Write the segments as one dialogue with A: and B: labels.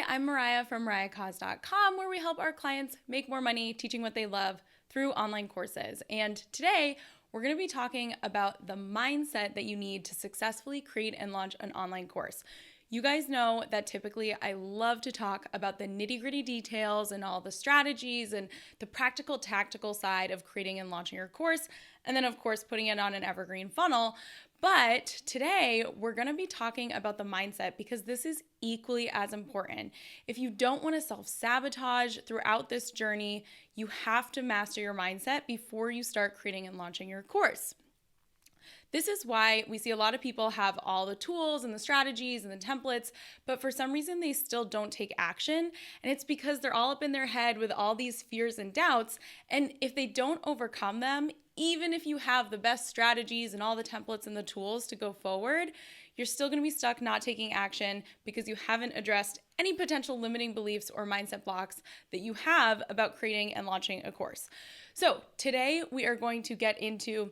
A: Hi, I'm Mariah from MariahCause.com, where we help our clients make more money teaching what they love through online courses. And today, we're going to be talking about the mindset that you need to successfully create and launch an online course. You guys know that typically I love to talk about the nitty-gritty details and all the strategies and the practical, tactical side of creating and launching your course, and then of course putting it on an evergreen funnel. But today we're going to be talking about the mindset because this is equally as important. If you don't want to self-sabotage throughout this journey, you have to master your mindset before you start creating and launching your course. This is why we see a lot of people have all the tools and the strategies and the templates, but for some reason they still don't take action. And it's because they're all up in their head with all these fears and doubts. And if they don't overcome them, even if you have the best strategies and all the templates and the tools to go forward, you're still going to be stuck not taking action because you haven't addressed any potential limiting beliefs or mindset blocks that you have about creating and launching a course. So today we are going to get into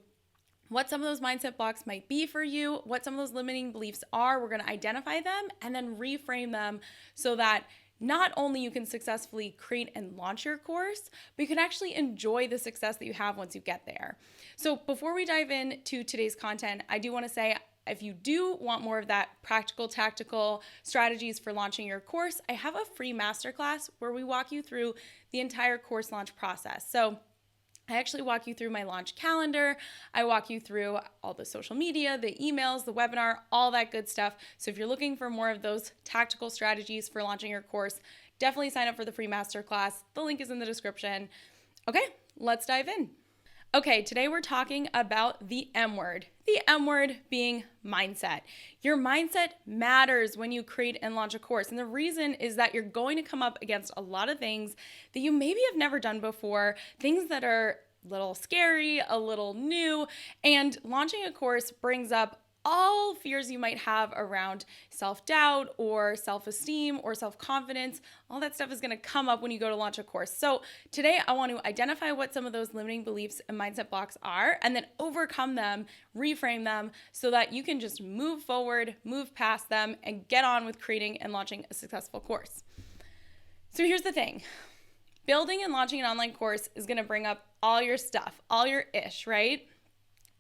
A: what some of those mindset blocks might be for you, what some of those limiting beliefs are. We're going to identify them and then reframe them so that not only you can successfully create and launch your course, but you can actually enjoy the success that you have once you get there. So before we dive into today's content, I do want to say, if you do want more of that practical, tactical strategies for launching your course, I have a free masterclass where we walk you through the entire course launch process. So I actually walk you through my launch calendar. I walk you through all the social media, the emails, the webinar, all that good stuff. So if you're looking for more of those tactical strategies for launching your course, definitely sign up for the free masterclass. The link is in the description. Okay, let's dive in. Okay, today we're talking about the M word. The M word being mindset. Your mindset matters when you create and launch a course. And the reason is that you're going to come up against a lot of things that you maybe have never done before, things that are a little scary, a little new, and launching a course brings up all fears you might have around self-doubt or self-esteem or self-confidence. All that stuff is going to come up when you go to launch a course. So today I want to identify what some of those limiting beliefs and mindset blocks are and then overcome them, reframe them so that you can just move forward, move past them, and get on with creating and launching a successful course. So here's the thing. Building and launching an online course is going to bring up all your stuff, all your ish, right?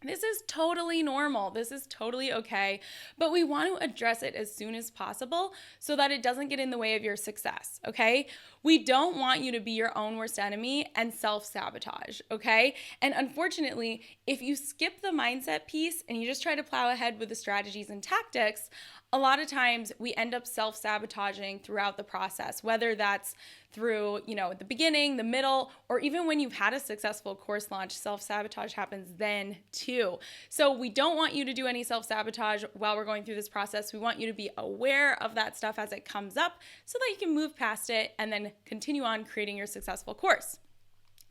A: This is totally normal. This is totally okay, but we want to address it as soon as possible so that it doesn't get in the way of your success, okay? We don't want you to be your own worst enemy and self-sabotage, okay? And unfortunately, if you skip the mindset piece and you just try to plow ahead with the strategies and tactics, a lot of times we end up self-sabotaging throughout the process, whether that's through, the beginning, the middle, or even when you've had a successful course launch, self-sabotage happens then too. So we don't want you to do any self-sabotage while we're going through this process. We want you to be aware of that stuff as it comes up so that you can move past it and then continue on creating your successful course.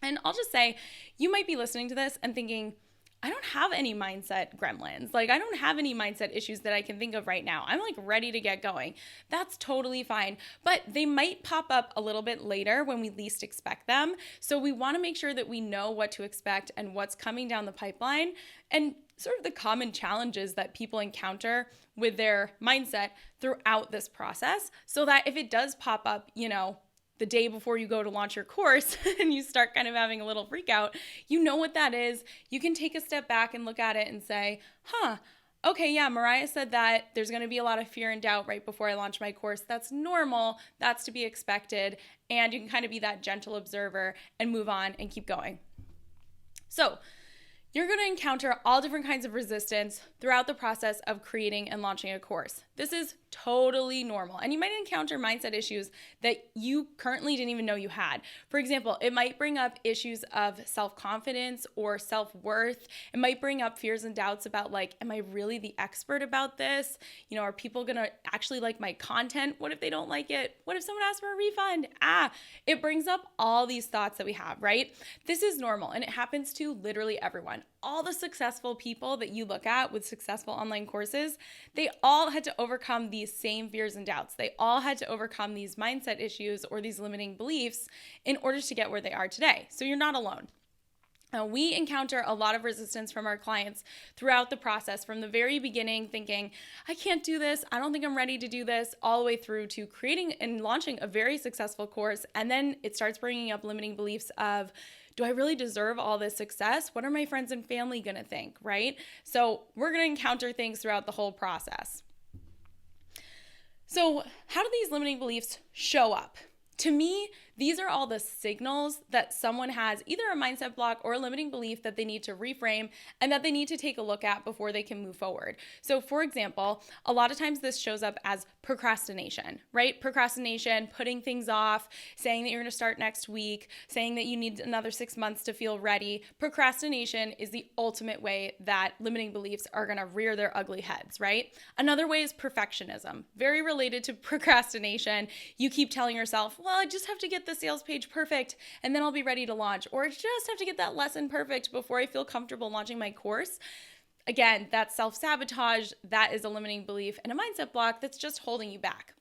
A: And I'll just say, you might be listening to this and thinking, I don't have any mindset gremlins. I don't have any mindset issues that I can think of right now. I'm ready to get going. That's totally fine. But they might pop up a little bit later when we least expect them. So we want to make sure that we know what to expect and what's coming down the pipeline and sort of the common challenges that people encounter with their mindset throughout this process so that if it does pop up, the day before you go to launch your course and you start kind of having a little freak out, you know what that is. You can take a step back and look at it and say, okay, yeah, Mariah said that there's going to be a lot of fear and doubt right before I launch my course. That's normal. That's to be expected. And you can kind of be that gentle observer and move on and keep going. So you're going to encounter all different kinds of resistance throughout the process of creating and launching a course. This is totally normal. And you might encounter mindset issues that you currently didn't even know you had. For example, it might bring up issues of self-confidence or self-worth. It might bring up fears and doubts about am I really the expert about this? Are people going to actually like my content? What if they don't like it? What if someone asks for a refund? It brings up all these thoughts that we have, right? This is normal and it happens to literally everyone. All the successful people that you look at with successful online courses, they all had to overcome these same fears and doubts. They all had to overcome these mindset issues or these limiting beliefs in order to get where they are today. So you're not alone. We encounter a lot of resistance from our clients throughout the process, from the very beginning, thinking, I can't do this, I don't think I'm ready to do this, all the way through to creating and launching a very successful course. And then it starts bringing up limiting beliefs of, do I really deserve all this success? What are my friends and family gonna think, right? So we're gonna encounter things throughout the whole process. So how do these limiting beliefs show up? To me, these are all the signals that someone has either a mindset block or a limiting belief that they need to reframe and that they need to take a look at before they can move forward. So for example, a lot of times this shows up as procrastination, right? Procrastination, putting things off, saying that you're going to start next week, saying that you need another 6 months to feel ready. Procrastination is the ultimate way that limiting beliefs are going to rear their ugly heads, right? Another way is perfectionism, very related to procrastination. You keep telling yourself, well, I just have to get the sales page perfect and then I'll be ready to launch, or I just have to get that lesson perfect before I feel comfortable launching my course. Again, that's self-sabotage. That is a limiting belief and a mindset block that's just holding you back.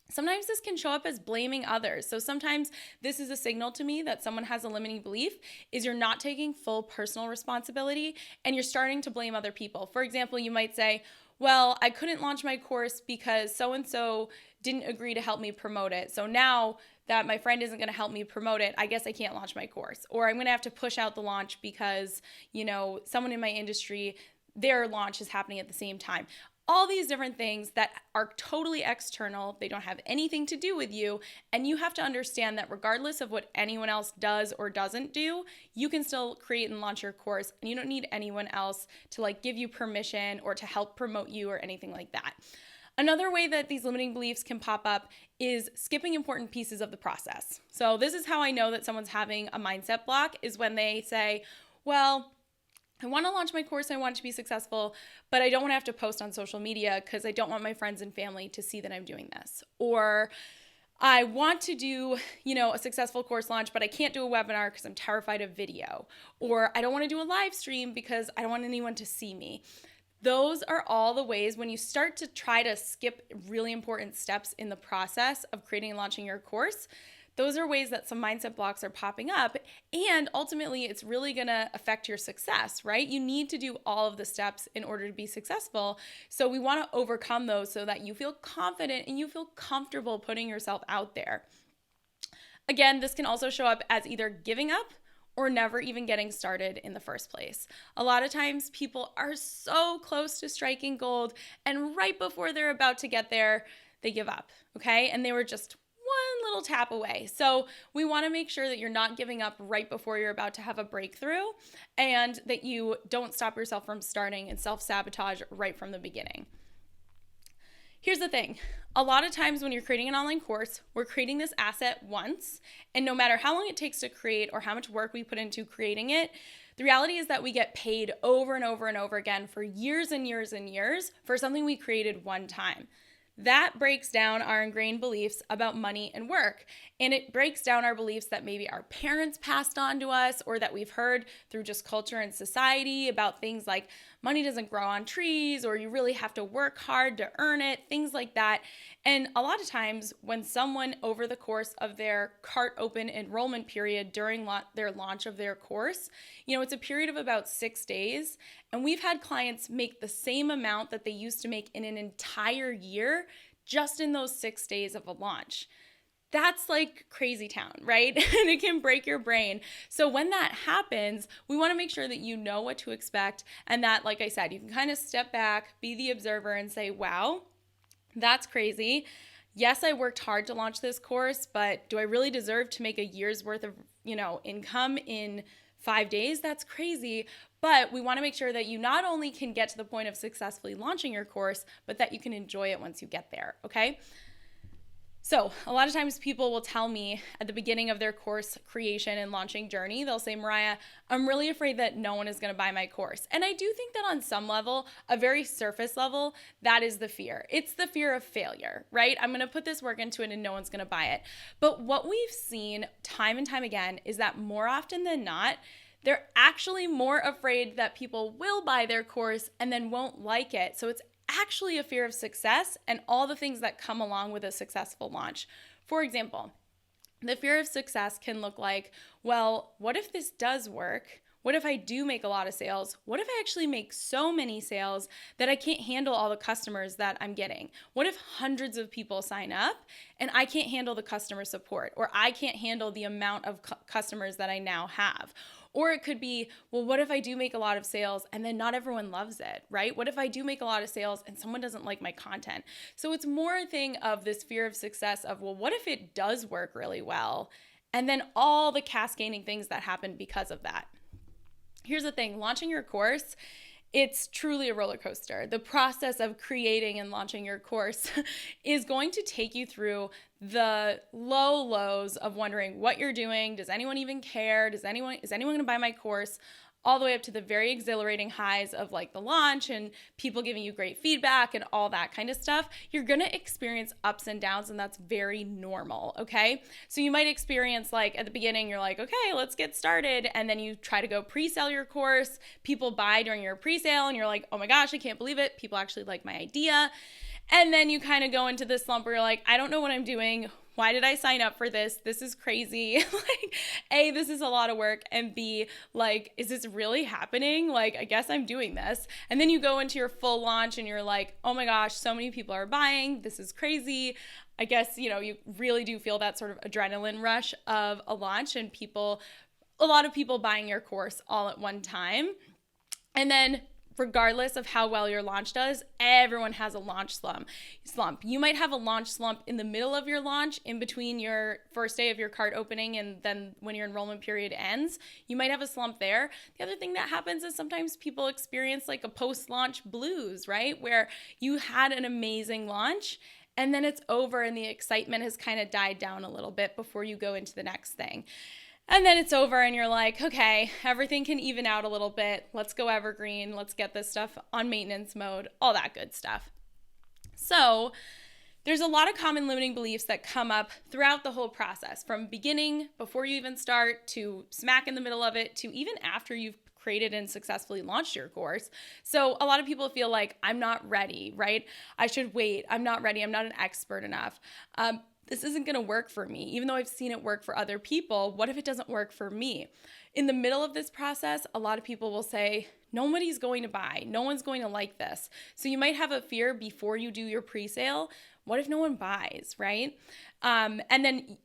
A: Sometimes this can show up as blaming others. So sometimes this is a signal to me that someone has a limiting belief is you're not taking full personal responsibility and you're starting to blame other people. For example, you might say, well, I couldn't launch my course because so-and-so didn't agree to help me promote it. So now that my friend isn't going to help me promote it, I guess I can't launch my course. Or I'm going to have to push out the launch because, someone in my industry, their launch is happening at the same time. All these different things that are totally external, they don't have anything to do with you, and you have to understand that regardless of what anyone else does or doesn't do, you can still create and launch your course, and you don't need anyone else to give you permission or to help promote you or anything like that. Another way that these limiting beliefs can pop up is skipping important pieces of the process. So this is how I know that someone's having a mindset block, is when they say, well, I want to launch my course, I want it to be successful, but I don't want to have to post on social media because I don't want my friends and family to see that I'm doing this. Or I want to do, a successful course launch, but I can't do a webinar because I'm terrified of video. Or I don't want to do a live stream because I don't want anyone to see me. Those are all the ways when you start to try to skip really important steps in the process of creating and launching your course. Those are ways that some mindset blocks are popping up, and ultimately it's really going to affect your success, right? You need to do all of the steps in order to be successful. So we want to overcome those so that you feel confident and you feel comfortable putting yourself out there. Again, this can also show up as either giving up or never even getting started in the first place. A lot of times people are so close to striking gold, and right before they're about to get there, they give up, okay? And they were just one little tap away. So we want to make sure that you're not giving up right before you're about to have a breakthrough, and that you don't stop yourself from starting and self-sabotage right from the beginning. Here's the thing. A lot of times when you're creating an online course, we're creating this asset once, and no matter how long it takes to create or how much work we put into creating it, the reality is that we get paid over and over and over again for years and years and years for something we created one time. That breaks down our ingrained beliefs about money and work. And it breaks down our beliefs that maybe our parents passed on to us, or that we've heard through just culture and society about things like money doesn't grow on trees, or you really have to work hard to earn it, things like that. And a lot of times when someone over the course of their cart open enrollment period during their launch of their course, it's a period of about 6 days. And we've had clients make the same amount that they used to make in an entire year just in those 6 days of a launch. That's like crazy town, right? And it can break your brain. So when that happens, we want to make sure that you know what to expect, and that, like I said, you can kind of step back, be the observer, and say, wow, that's crazy. Yes, I worked hard to launch this course, but do I really deserve to make a year's worth of, income in 5 days? That's crazy. But we want to make sure that you not only can get to the point of successfully launching your course, but that you can enjoy it once you get there, okay? So a lot of times people will tell me at the beginning of their course creation and launching journey, they'll say, Mariah, I'm really afraid that no one is going to buy my course. And I do think that on some level, a very surface level, that is the fear. It's the fear of failure, right? I'm going to put this work into it and no one's going to buy it. But what we've seen time and time again is that more often than not, they're actually more afraid that people will buy their course and then won't like it. So it's actually a fear of success and all the things that come along with a successful launch. For example, the fear of success can look like, well, what if this does work? What if I do make a lot of sales? What if I actually make so many sales that I can't handle all the customers that I'm getting? What if hundreds of people sign up and I can't handle the customer support, or I can't handle the amount of customers that I now have? Or it could be, well, what if I do make a lot of sales and then not everyone loves it, right? What if I do make a lot of sales and someone doesn't like my content? So it's more a thing of this fear of success of, well, what if it does work really well? And then all the cascading things that happen because of that. Here's the thing, launching your course, it's truly a roller coaster. The process of creating and launching your course is going to take you through the lows of wondering what you're doing. Does anyone even care? Is anyone going to buy my course? All the way up to the very exhilarating highs of like the launch and people giving you great feedback and all that kind of stuff. You're going to experience ups and downs, and that's very normal, okay? So you might experience like at the beginning, you're like, okay, let's get started. And then you try to go pre-sell your course. People buy during your pre-sale and you're like, oh my gosh, I can't believe it. People actually like my idea. And then you kind of go into this slump where you're like, I don't know what I'm doing. Why did I sign up for this? This is crazy. Like, A, this is a lot of work. And B, like, is this really happening? Like, I guess I'm doing this. And then you go into your full launch and you're like, oh my gosh, so many people are buying. This is crazy. I guess, you really do feel that sort of adrenaline rush of a launch and a lot of people buying your course all at one time. And then regardless of how well your launch does, everyone has a launch slump. You might have a launch slump in the middle of your launch, in between your first day of your cart opening and then when your enrollment period ends. You might have a slump there. The other thing that happens is sometimes people experience like a post-launch blues, right? Where you had an amazing launch and then it's over and the excitement has kind of died down a little bit before you go into the next thing. And then it's over and you're like, okay, everything can even out a little bit. Let's go evergreen. Let's get this stuff on maintenance mode, all that good stuff. So there's a lot of common limiting beliefs that come up throughout the whole process, from beginning, before you even start, to smack in the middle of it, to even after you've created and successfully launched your course. So a lot of people feel like, I'm not ready, right? I should wait. I'm not ready. I'm not an expert enough. This isn't going to work for me. Even though I've seen it work for other people, what if it doesn't work for me? In the middle of this process, a lot of people will say, nobody's going to buy. No one's going to like this. So you might have a fear before you do your pre-sale. What if no one buys, right? And then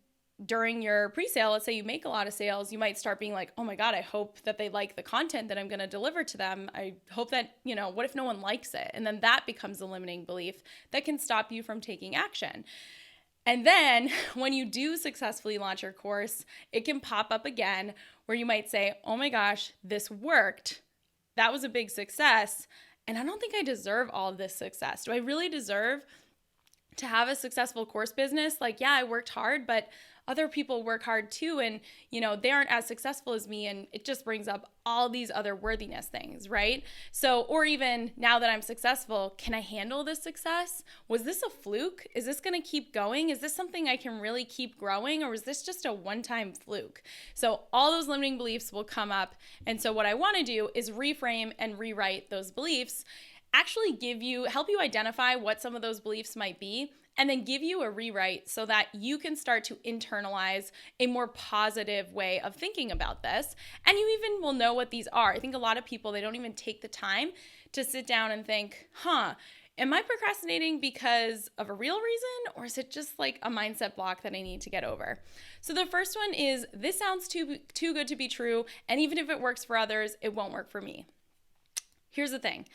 A: during your pre-sale, let's say you make a lot of sales, you might start being like, oh my God, I hope that they like the content that I'm going to deliver to them. I hope that, what if no one likes it? And then that becomes a limiting belief that can stop you from taking action. And then when you do successfully launch your course, it can pop up again where you might say, oh my gosh, this worked. That was a big success. And I don't think I deserve all of this success. Do I really deserve to have a successful course business? Like, yeah, I worked hard, but other people work hard too. And, they aren't as successful as me. And it just brings up all these other worthiness things, right? So, or even now that I'm successful, can I handle this success? Was this a fluke? Is this going to keep going? Is this something I can really keep growing? Or is this just a one-time fluke? So all those limiting beliefs will come up. And so what I want to do is reframe and rewrite those beliefs, actually help you identify what some of those beliefs might be, and then give you a rewrite so that you can start to internalize a more positive way of thinking about this. And you even will know what these are. I think a lot of people, they don't even take the time to sit down and think, am I procrastinating because of a real reason? Or is it just like a mindset block that I need to get over? So the first one is, this sounds too good to be true. And even if it works for others, it won't work for me. Here's the thing.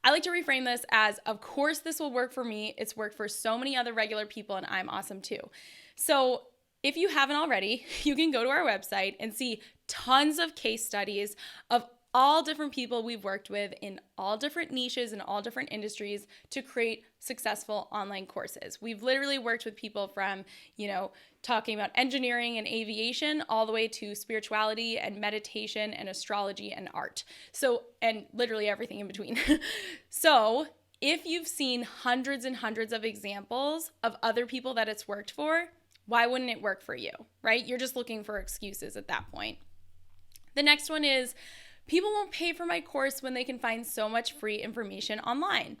A: I like to reframe this as, of course this will work for me. It's worked for so many other regular people and I'm awesome too. So if you haven't already, you can go to our website and see tons of case studies of all different people we've worked with in all different niches and all different industries to create successful online courses. We've literally worked with people from, talking about engineering and aviation all the way to spirituality and meditation and astrology and art. So, and literally everything in between. So if you've seen hundreds and hundreds of examples of other people that it's worked for, why wouldn't it work for you, right? You're just looking for excuses at that point. The next one is, people won't pay for my course when they can find so much free information online.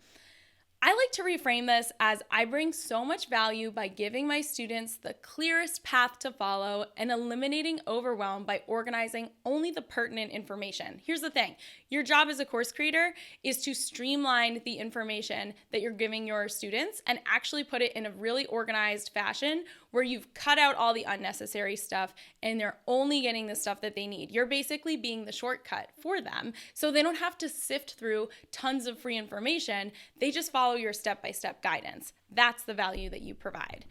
A: I like to reframe this as I bring so much value by giving my students the clearest path to follow and eliminating overwhelm by organizing only the pertinent information. Here's the thing. Your job as a course creator is to streamline the information that you're giving your students and actually put it in a really organized fashion where you've cut out all the unnecessary stuff and they're only getting the stuff that they need. You're basically being the shortcut for them so they don't have to sift through tons of free information. They just follow your step-by-step guidance. That's the value that you provide.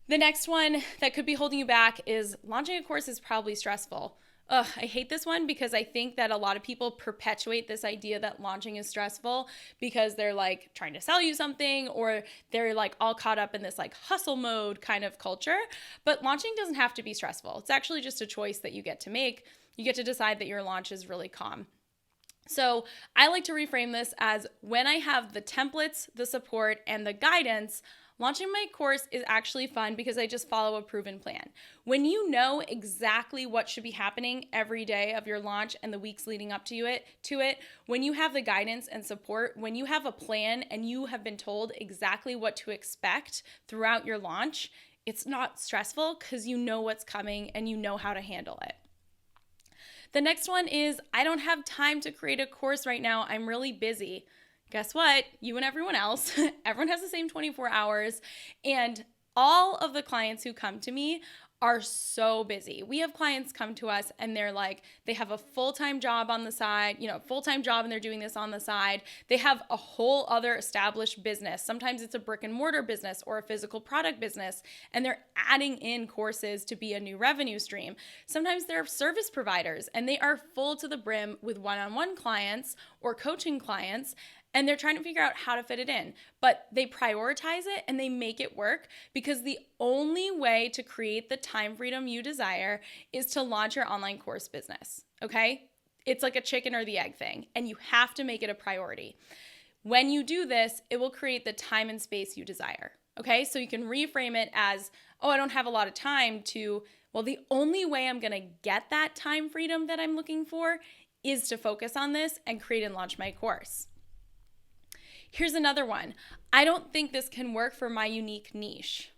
A: The next one that could be holding you back is launching a course is probably stressful. I hate this one because I think that a lot of people perpetuate this idea that launching is stressful because they're like trying to sell you something or they're like all caught up in this like hustle mode kind of culture. But launching doesn't have to be stressful. It's actually just a choice that you get to make. You get to decide that your launch is really calm. So I like to reframe this as when I have the templates, the support, and the guidance, launching my course is actually fun because I just follow a proven plan. When you know exactly what should be happening every day of your launch and the weeks leading up to it, when you have the guidance and support, when you have a plan and you have been told exactly what to expect throughout your launch, it's not stressful because you know what's coming and you know how to handle it. The next one is, I don't have time to create a course right now. I'm really busy. Guess what? You and everyone else, everyone has the same 24 hours. And all of the clients who come to me are so busy. We have clients come to us and they're like, they have a full-time job on the side, full-time job and they're doing this on the side. They have a whole other established business. Sometimes it's a brick and mortar business or a physical product business, and they're adding in courses to be a new revenue stream. Sometimes they're service providers and they are full to the brim with one-on-one clients or coaching clients, and they're trying to figure out how to fit it in. But they prioritize it and they make it work because the only way to create the time freedom you desire is to launch your online course business, okay? It's like a chicken or the egg thing, and you have to make it a priority. When you do this, it will create the time and space you desire, okay? So you can reframe it as, I don't have a lot of time to, the only way I'm gonna get that time freedom that I'm looking for is to focus on this and create and launch my course. Here's another one. I don't think this can work for my unique niche.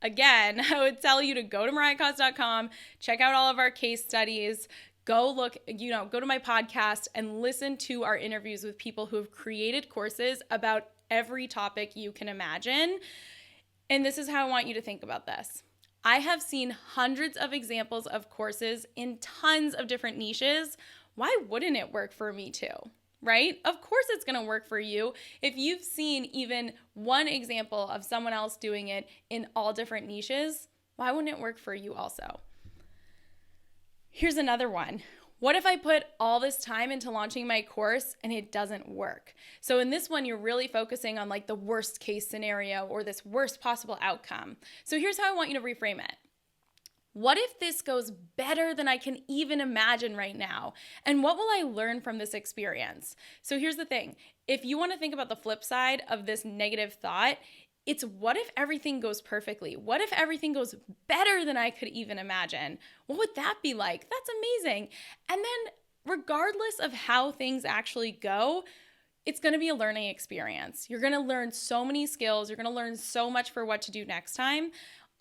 A: Again, I would tell you to go to mariahcost.com, check out all of our case studies, go to my podcast and listen to our interviews with people who have created courses about every topic you can imagine. And this is how I want you to think about this. I have seen hundreds of examples of courses in tons of different niches. Why wouldn't it work for me too? Right? Of course it's going to work for you. If you've seen even one example of someone else doing it in all different niches, why wouldn't it work for you also? Here's another one. What if I put all this time into launching my course and it doesn't work? So in this one, you're really focusing on like the worst case scenario or this worst possible outcome. So here's how I want you to reframe it. What if this goes better than I can even imagine right now? And what will I learn from this experience? So here's the thing. If you want to think about the flip side of this negative thought, it's what if everything goes perfectly? What if everything goes better than I could even imagine? What would that be like? That's amazing. And then regardless of how things actually go, it's going to be a learning experience. You're going to learn so many skills. You're going to learn so much for what to do next time.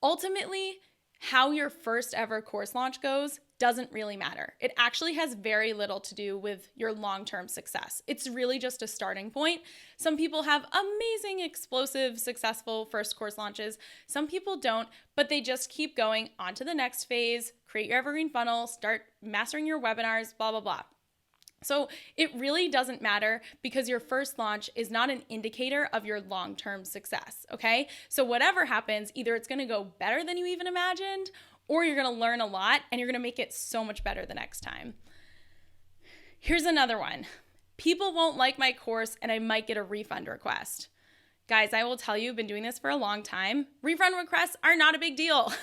A: Ultimately, how your first ever course launch goes doesn't really matter. It actually has very little to do with your long-term success. It's really just a starting point. Some people have amazing, explosive, successful first course launches. Some people don't, but they just keep going on to the next phase, create your evergreen funnel, start mastering your webinars, blah, blah, blah. So it really doesn't matter because your first launch is not an indicator of your long-term success, okay? So whatever happens, either it's gonna go better than you even imagined, or you're gonna learn a lot and you're gonna make it so much better the next time. Here's another one. People won't like my course and I might get a refund request. Guys, I will tell you, I've been doing this for a long time. Refund requests are not a big deal.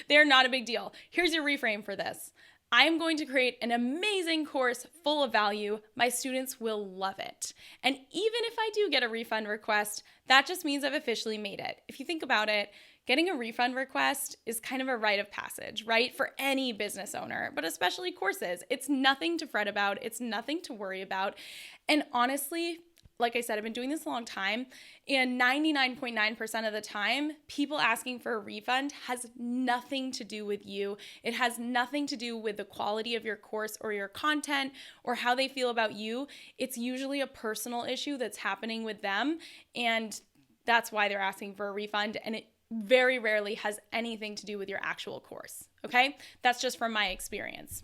A: They're not a big deal. Here's your reframe for this. I am going to create an amazing course full of value. My students will love it. And even if I do get a refund request, that just means I've officially made it. If you think about it, getting a refund request is kind of a rite of passage, right? For any business owner, but especially courses. It's nothing to fret about. It's nothing to worry about. And honestly, like I said, I've been doing this a long time, and 99.9% of the time, people asking for a refund has nothing to do with you. It has nothing to do with the quality of your course or your content or how they feel about you. It's usually a personal issue that's happening with them, and that's why they're asking for a refund, and it very rarely has anything to do with your actual course, okay? That's just from my experience.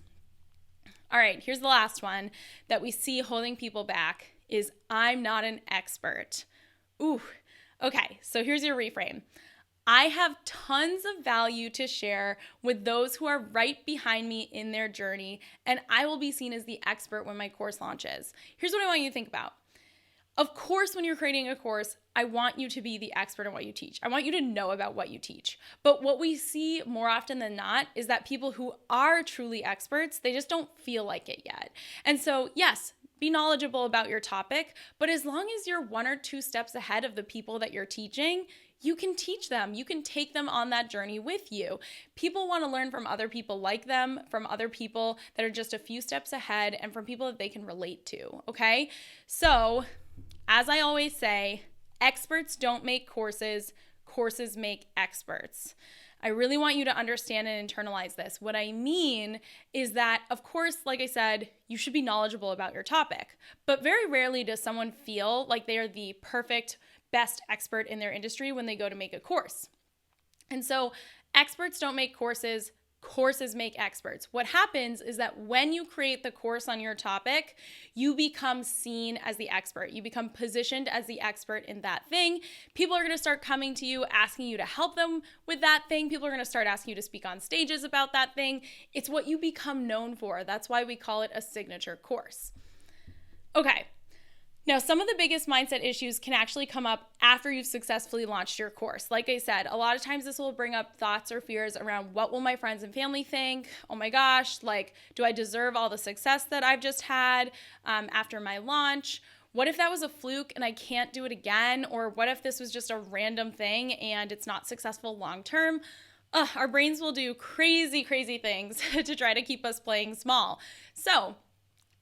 A: All right, here's the last one that we see holding people back is I'm not an expert. Ooh, okay, so here's your reframe. I have tons of value to share with those who are right behind me in their journey, and I will be seen as the expert when my course launches. Here's what I want you to think about. Of course, when you're creating a course, I want you to be the expert in what you teach. I want you to know about what you teach. But what we see more often than not is that people who are truly experts, they just don't feel like it yet. And so, yes, be knowledgeable about your topic, but as long as you're 1 or 2 steps ahead of the people that you're teaching, you can teach them. You can take them on that journey with you. People want to learn from other people like them, from other people that are just a few steps ahead, and from people that they can relate to, okay? So, as I always say, experts don't make courses, courses make experts. I really want you to understand and internalize this. What I mean is that, of course, like I said, you should be knowledgeable about your topic, but very rarely does someone feel like they are the perfect, best expert in their industry when they go to make a course. And so experts don't make courses, courses make experts. What happens is that when you create the course on your topic, you become seen as the expert. You become positioned as the expert in that thing. People are going to start coming to you, asking you to help them with that thing. People are going to start asking you to speak on stages about that thing. It's what you become known for. That's why we call it a signature course. Okay. Now, some of the biggest mindset issues can actually come up after you've successfully launched your course. Like I said, a lot of times this will bring up thoughts or fears around what will my friends and family think? Oh my gosh, like, do I deserve all the success that I've just had after my launch? What if that was a fluke and I can't do it again? Or what if this was just a random thing and it's not successful long-term? Our brains will do crazy, crazy things to try to keep us playing small. So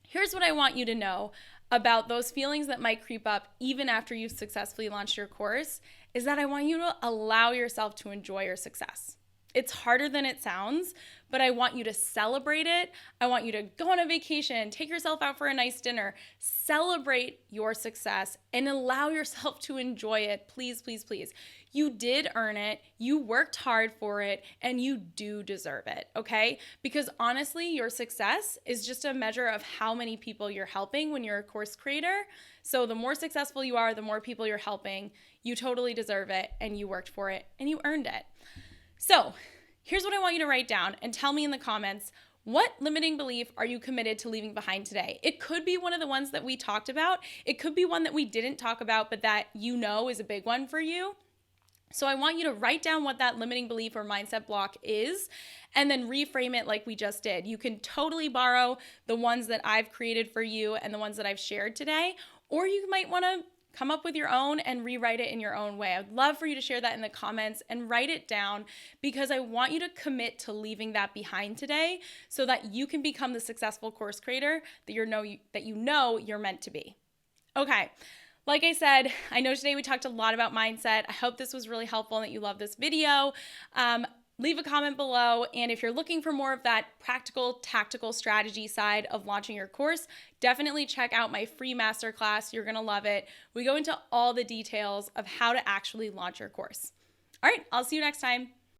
A: here's what I want you to know about those feelings that might creep up even after you've successfully launched your course is that I want you to allow yourself to enjoy your success. It's harder than it sounds, but I want you to celebrate it. I want you to go on a vacation, take yourself out for a nice dinner, celebrate your success, and allow yourself to enjoy it. Please, please, please. You did earn it, you worked hard for it, and you do deserve it, okay? Because honestly, your success is just a measure of how many people you're helping when you're a course creator. So the more successful you are, the more people you're helping. You totally deserve it, and you worked for it, and you earned it. So here's what I want you to write down and tell me in the comments, what limiting belief are you committed to leaving behind today? It could be one of the ones that we talked about. It could be one that we didn't talk about, but that you know is a big one for you. So I want you to write down what that limiting belief or mindset block is and then reframe it like we just did. You can totally borrow the ones that I've created for you and the ones that I've shared today, or you might want to come up with your own and rewrite it in your own way. I'd love for you to share that in the comments and write it down because I want you to commit to leaving that behind today so that you can become the successful course creator that you know you're meant to be. Okay. Like I said, I know today we talked a lot about mindset. I hope this was really helpful and that you love this video. Leave a comment below, and if you're looking for more of that practical, tactical strategy side of launching your course, definitely check out my free masterclass. You're gonna love it. We go into all the details of how to actually launch your course. All right, I'll see you next time.